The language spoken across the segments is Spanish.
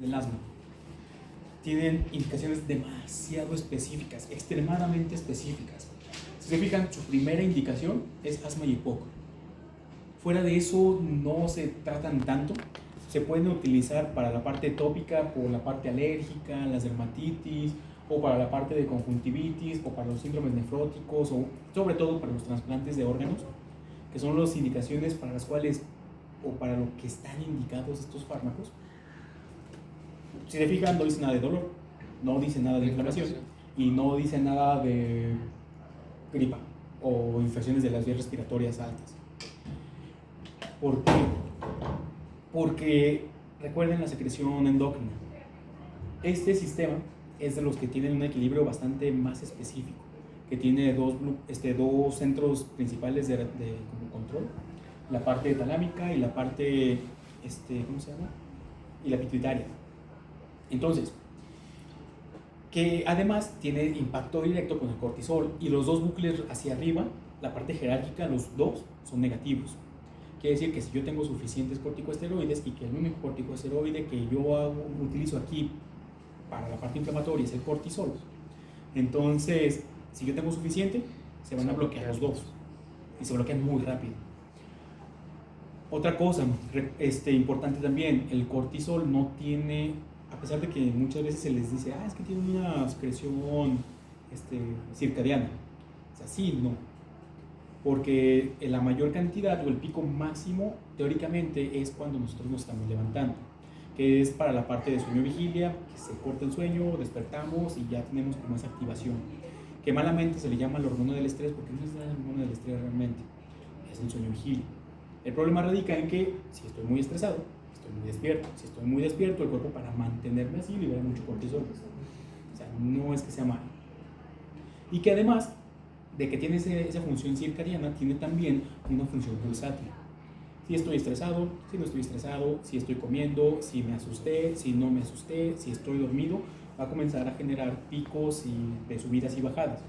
del asma. Tienen indicaciones demasiado específicas, extremadamente específicas. Si se fijan, su primera indicación es asma y EPOC. Fuera de eso no se tratan tanto. Se pueden utilizar para la parte tópica, por la parte alérgica, las dermatitis, o para la parte de conjuntivitis, o para los síndromes nefróticos, o sobre todo para los trasplantes de órganos, que son las indicaciones para las cuales, o para lo que están indicados estos fármacos. Si se fijan, no dice nada de dolor, no dice nada de inflamación, y no dice nada de gripa o infecciones de las vías respiratorias altas. ¿Por qué? Porque recuerden la secreción endocrina. Este sistema es de los que tienen un equilibrio bastante más específico, que tiene dos centros principales de control, la parte talámica y la parte, ¿cómo se llama? Y la pituitaria. Entonces, que además tiene impacto directo con el cortisol, y los dos bucles hacia arriba, la parte jerárquica, los dos son negativos. Quiere decir que si yo tengo suficientes corticosteroides y que el único corticosteroide que yo utilizo aquí para la parte inflamatoria es el cortisol, entonces si yo tengo suficiente, se van a bloquear los dos y se bloquean muy rápido. Otra cosa importante también, el cortisol no tiene, a pesar de que muchas veces se les dice, es que tiene una secreción circadiana, o sea, sí, no. Porque la mayor cantidad o el pico máximo teóricamente es cuando nosotros nos estamos levantando, que es para la parte de sueño-vigilia, que se corta el sueño, despertamos y ya tenemos como esa activación, que malamente se le llama la hormona del estrés, porque no es la hormona del estrés realmente, es el sueño-vigilia. El problema radica en que si estoy muy estresado, estoy muy despierto. Si estoy muy despierto, el cuerpo, para mantenerme así, libera mucho cortisol. O sea, no es que sea malo. Y que además de que tiene esa función circadiana, tiene también una función pulsátil. Si estoy estresado, si no estoy estresado, si estoy comiendo, si me asusté, si no me asusté, si estoy dormido, va a comenzar a generar picos de subidas y bajadas.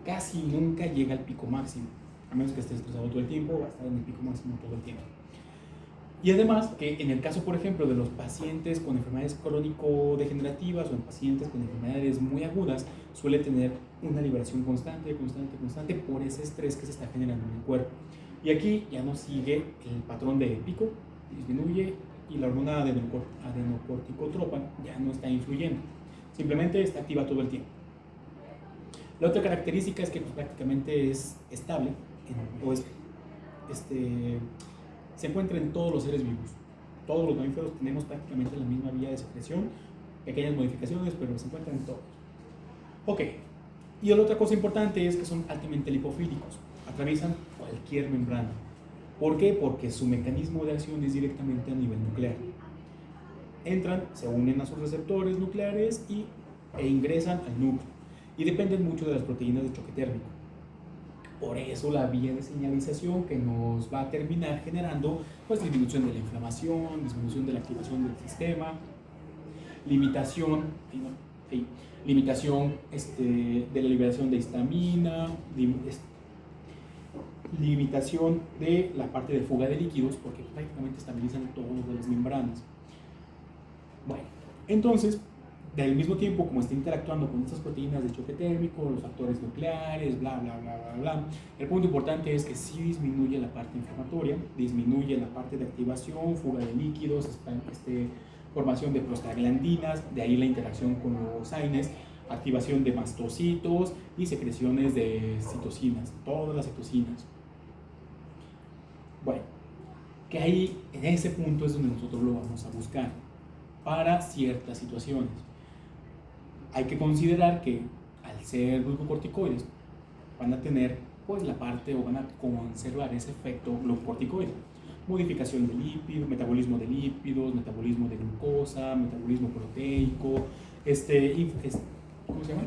Casi nunca llega al pico máximo, a menos que esté estresado todo el tiempo, va a estar en el pico máximo todo el tiempo. Y además que en el caso, por ejemplo, de los pacientes con enfermedades crónico-degenerativas o en pacientes con enfermedades muy agudas, suele tener una liberación constante por ese estrés que se está generando en el cuerpo. Y aquí ya no sigue el patrón de pico, disminuye, y la hormona adenocorticotropa ya no está influyendo, simplemente está activa todo el tiempo. La otra característica es que prácticamente es estable, se encuentra en todos los seres vivos. Todos los mamíferos tenemos prácticamente la misma vía de secreción, pequeñas modificaciones, pero se encuentran en todos. Ok, y la otra cosa importante es que son altamente lipofílicos, atraviesan cualquier membrana. ¿Por qué? Porque su mecanismo de acción es directamente a nivel nuclear. Entran, se unen a sus receptores nucleares e ingresan al núcleo, y dependen mucho de las proteínas de choque térmico. Por eso la vía de señalización que nos va a terminar generando disminución de la inflamación, disminución de la activación del sistema, limitación de la liberación de histamina, limitación de la parte de fuga de líquidos, porque prácticamente estabilizan todas las membranas. Bueno, entonces, del mismo tiempo, como está interactuando con estas proteínas de choque térmico, los factores nucleares, bla, bla, bla, bla, bla, el punto importante es que sí disminuye la parte inflamatoria, disminuye la parte de activación, fuga de líquidos, formación de prostaglandinas, de ahí la interacción con los AINES, activación de mastocitos y secreciones de citocinas, todas las citocinas. Bueno, que ahí en ese punto es donde nosotros lo vamos a buscar para ciertas situaciones. Hay que considerar que al ser glucocorticoides van a tener la parte, o van a conservar ese efecto glucocorticoide. Modificación de lípidos, metabolismo de lípidos, metabolismo de glucosa, metabolismo proteico, ¿cómo se llama?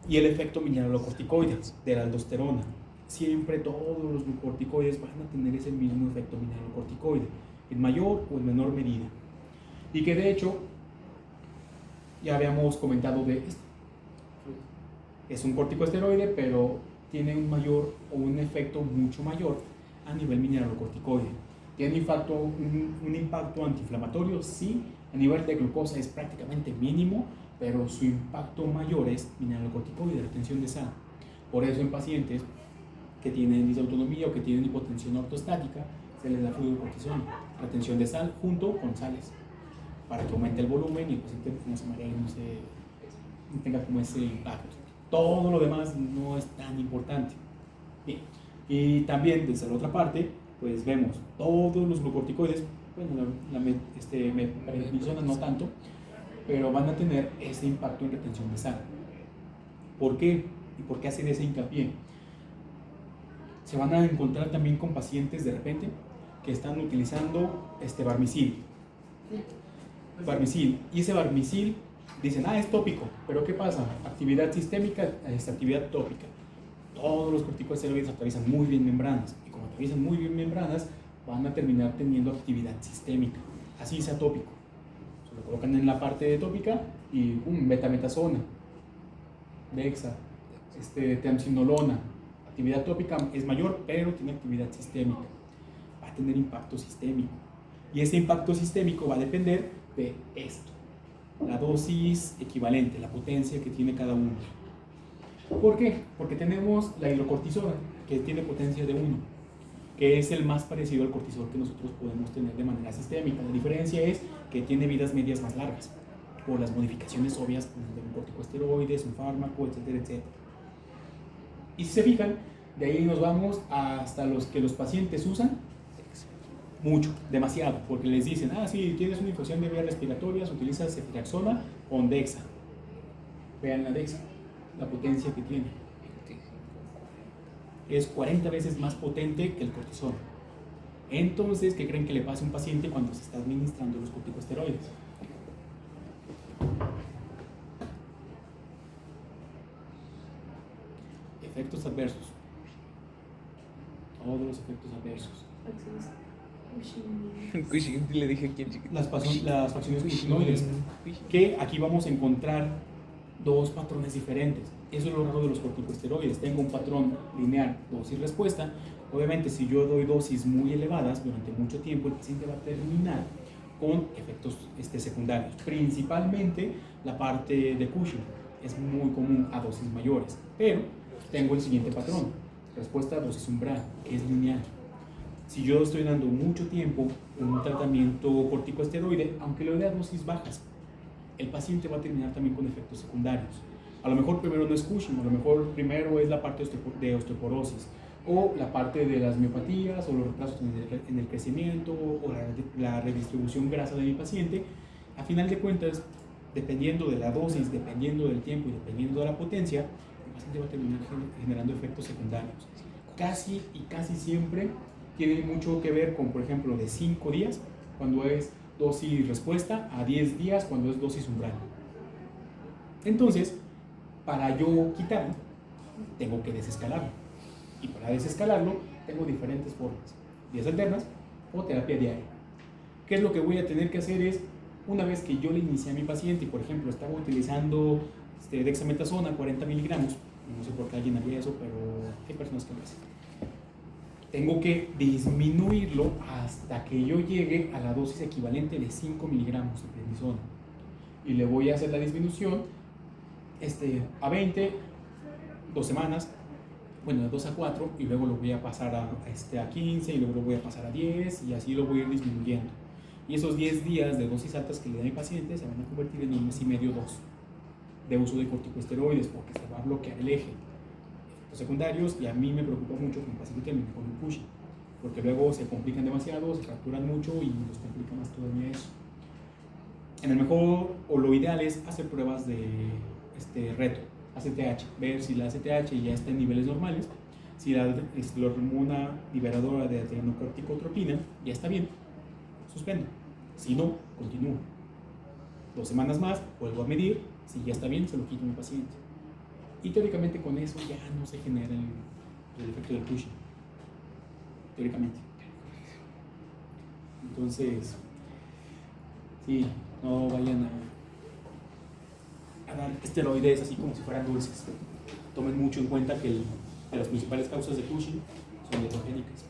Y el efecto mineralocorticoide de la aldosterona. Siempre todos los glucocorticoides van a tener ese mismo efecto mineralocorticoide, en mayor o en menor medida. Y que de hecho, ya habíamos comentado de esto. Es un corticosteroide, pero tiene un efecto mucho mayor a nivel mineralocorticoide. ¿Tiene un impacto antiinflamatorio? Sí, A nivel de glucosa es prácticamente mínimo, pero su impacto mayor es mineralocorticoide de retención de sal. Por eso en pacientes que tienen disautonomía o que tienen hipotensión ortostática, se les da fluorocortisona, retención de sal junto con sales, para que aumente el volumen y el paciente no se maree, no tenga como ese impacto. Todo lo demás no es tan importante. Bien. Y también desde la otra parte, pues vemos todos los glucocorticoides, bueno, prednisona no tanto, pero van a tener ese impacto en retención de sal. ¿Por qué? ¿Y por qué hacen ese hincapié? Se van a encontrar también con pacientes de repente que están utilizando Barmicil. Y ese Barmicil dicen, es tópico, pero ¿qué pasa? Actividad sistémica es actividad tópica. Todos los corticosteroides atraviesan muy bien membranas, y como atraviesan muy bien membranas, van a terminar teniendo actividad sistémica, así sea tópico. Se lo colocan en la parte tópica y betametasona, dexa, triamcinolona. Actividad tópica es mayor, pero tiene actividad sistémica. Va a tener impacto sistémico. Y ese impacto sistémico va a depender de esto, la dosis equivalente, la potencia que tiene cada uno. ¿Por qué? Porque tenemos la hidrocortisona, que tiene potencia de 1, que es el más parecido al cortisol que nosotros podemos tener de manera sistémica. La diferencia es que tiene vidas medias más largas, por las modificaciones obvias de un corticosteroides, un fármaco, etcétera, etcétera. Y si se fijan, de ahí nos vamos hasta los que los pacientes usan mucho, demasiado, porque les dicen, sí, tienes una infección de vías respiratorias, utilizas ceftriaxona con dexa. Vean la dexa, la potencia que tiene. Es 40 veces más potente que el cortisol. Entonces, ¿qué creen que le pasa a un paciente cuando se está administrando los corticosteroides? Efectos adversos. Todos los efectos adversos. Cushing, le dije aquí en chiquito. Las facciones cushingóides, que aquí vamos a encontrar dos patrones diferentes. Eso es lo raro de los corticosteroides. Tengo un patrón lineal, dosis-respuesta. Obviamente, si yo doy dosis muy elevadas durante mucho tiempo, el paciente va a terminar con efectos secundarios. Principalmente la parte de Cushing es muy común a dosis mayores, pero tengo el siguiente patrón: respuesta a dosis umbral, que es lineal. Si yo estoy dando mucho tiempo un tratamiento corticosteroide, aunque lo dé a dosis bajas, el paciente va a terminar también con efectos secundarios. A lo mejor primero no es Cushing, a lo mejor primero es la parte de osteoporosis, o la parte de las miopatías, o los retrasos en el crecimiento, o la redistribución grasa de mi paciente. A final de cuentas, dependiendo de la dosis, dependiendo del tiempo y dependiendo de la potencia, el paciente va a terminar generando efectos secundarios. Casi siempre tiene mucho que ver con, por ejemplo, de 5 días, cuando es dosis respuesta, a 10 días, cuando es dosis umbral. Entonces, para yo quitarlo, tengo que desescalarlo. Y para desescalarlo, tengo diferentes formas: vías alternas o terapia diaria. ¿Qué es lo que voy a tener que hacer? Es, una vez que yo le inicié a mi paciente y, por ejemplo, estaba utilizando dexametasona 40 miligramos, no sé por qué alguien haría eso, pero hay personas que lo hacen. Tengo que disminuirlo hasta que yo llegue a la dosis equivalente de 5 miligramos de prednisona. Y le voy a hacer la disminución a 20, 2 semanas, bueno, de 2 a 4, y luego lo voy a pasar a 15, y luego lo voy a pasar a 10, y así lo voy a ir disminuyendo. Y esos 10 días de dosis altas que le da a mi paciente se van a convertir en 1 mes y medio, 2, de uso de corticosteroides, porque se va a bloquear el eje. Los secundarios, y a mí me preocupa mucho que un paciente termine con un Cushing, porque luego se complican demasiado, se fracturan mucho y nos complica más todavía eso. En el mejor, o lo ideal, es hacer pruebas de reto, ACTH, ver si la ACTH ya está en niveles normales, si la hormona liberadora de adrenocorticotropina ya está bien, suspendo. Si no, continúo. 2 semanas más, vuelvo a medir, si ya está bien, se lo quito a mi paciente. Y teóricamente con eso ya no se genera el efecto del Cushing. Teóricamente. Entonces, sí, no vayan a dar esteroides así como si fueran dulces. Tomen mucho en cuenta que las principales causas de Cushing son dietogénicas.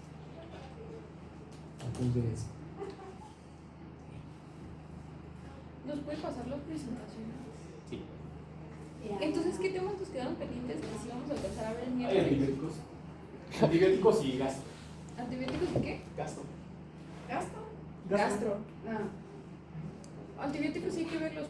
Entonces, presentaciones. Sí. Entonces, ¿qué temas nos quedaron pendientes que sí vamos a alcanzar a ver el Hay miércoles? antibióticos. Antibióticos y gasto. ¿Antibióticos y qué? Gasto. ¿Gasto? Gastro. Ah. Antibióticos sí hay que verlos